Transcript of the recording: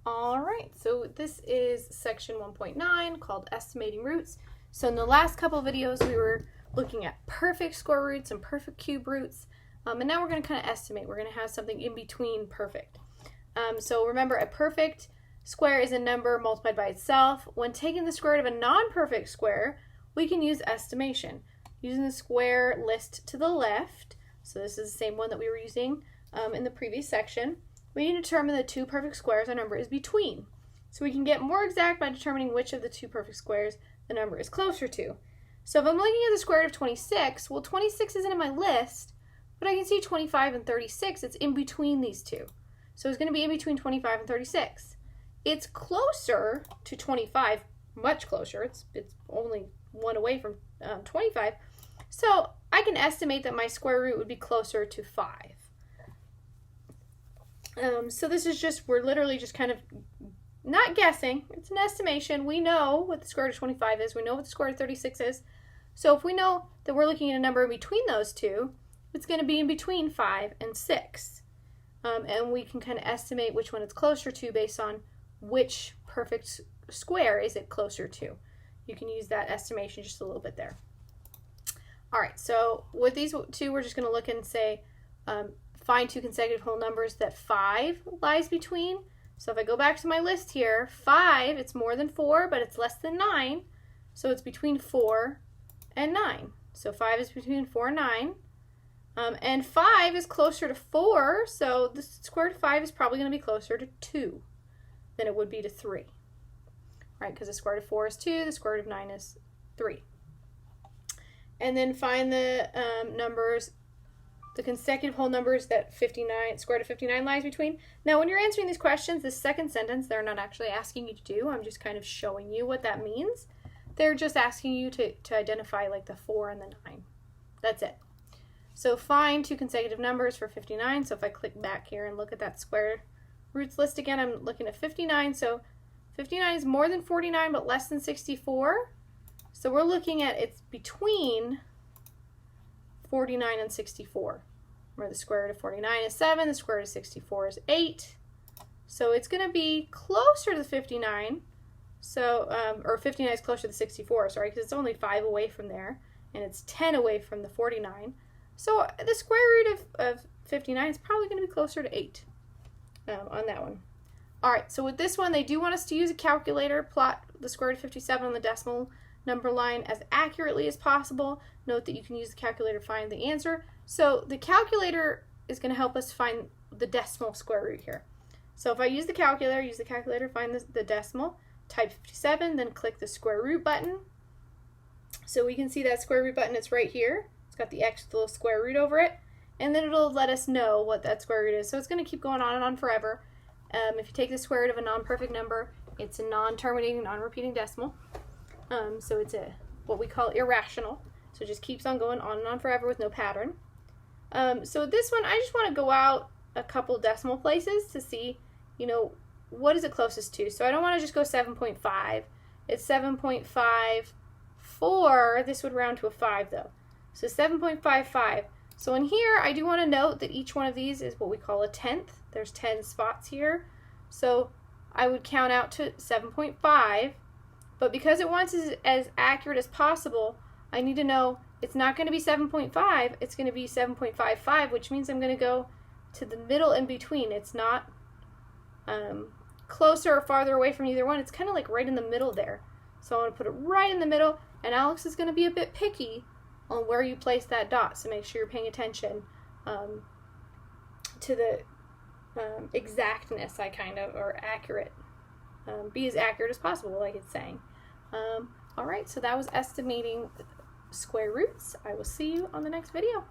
All right, so this is section 1.9 called estimating roots. So in the last couple of videos, we were looking at perfect square roots and perfect cube roots. And now we're going to kind of estimate. We're going to have something in between perfect. So remember, a perfect square is a number multiplied by itself. When taking the square root of a non-perfect square, we can use estimation. Using the square list to the left, so this is the same one that we were using in the previous section, we need to determine the two perfect squares our number is between. So we can get more exact by determining which of the two perfect squares the number is closer to. So if I'm looking at the square root of 26, well, 26 isn't in my list, but I can see 25 and 36. It's in between these two. So it's going to be in between 25 and 36. It's closer to 25, much closer. It's only one away from 25. So I can estimate that my square root would be closer to 5. So this is just, we're literally just kind of not guessing. It's an estimation. We know what the square root of 25 is. We know what the square root of 36 is. So if we know that we're looking at a number in between those two, it's going to be in between 5 and 6. And we can kind of estimate which one it's closer to based on which perfect square is it closer to. You can use that estimation just a little bit there. All right, so with these two, we're just going to look and say, find two consecutive whole numbers that 5 lies between. So if I go back to my list here, 5, it's more than 4, but it's less than 9. So it's between 4 and 9. So 5 is between 4 and 9. And 5 is closer to 4, so the square root of 5 is probably going to be closer to 2 than it would be to 3. Right, because the square root of 4 is 2, the square root of 9 is 3. And then find the numbers, the consecutive whole numbers that square root of 59 lies between. Now, when you're answering these questions, the second sentence, they're not actually asking you to do. I'm just kind of showing you what that means. They're just asking you to identify like the 4 and the 9. That's it. So find two consecutive numbers for 59. So if I click back here and look at that square roots list again, I'm looking at 59. So 59 is more than 49 but less than 64. So we're looking at it's between 49 and 64. Where the square root of 49 is 7, the square root of 64 is 8. So it's going to be closer to the 59. So, or 59 is closer to the 64, sorry, because it's only 5 away from there, and it's 10 away from the 49. So the square root of 59 is probably going to be closer to 8 on that one. All right, so with this one, they do want us to use a calculator, plot the square root of 57 on the decimal number line as accurately as possible. Note that you can use the calculator to find the answer. So the calculator is going to help us find the decimal square root here. So if I use the calculator, find the decimal, type 57, then click the square root button. So we can see that square root button, it's right here. It's got the X with the little square root over it. And then it'll let us know what that square root is. So it's going to keep going on and on forever. If you take the square root of a non-perfect number, it's a non-terminating, non-repeating decimal. So it's what we call irrational. So it just keeps on going on and on forever with no pattern. So this one, I just want to go out a couple decimal places to see, what is it closest to. So I don't want to just go 7.5. It's 7.54. This would round to a 5 though. So 7.55. So in here, I do want to note that each one of these is what we call a tenth. There's 10 spots here. So I would count out to 7.5. But because it wants as accurate as possible, I need to know it's not going to be 7.5. It's going to be 7.55, which means I'm going to go to the middle in between. It's not closer or farther away from either one. It's kind of like right in the middle there. So I want to put it right in the middle. And Alex is going to be a bit picky on where you place that dot. So make sure you're paying attention to the exactness, or accurate. Be as accurate as possible, like it's saying. All right, so that was estimating square roots. I will see you on the next video.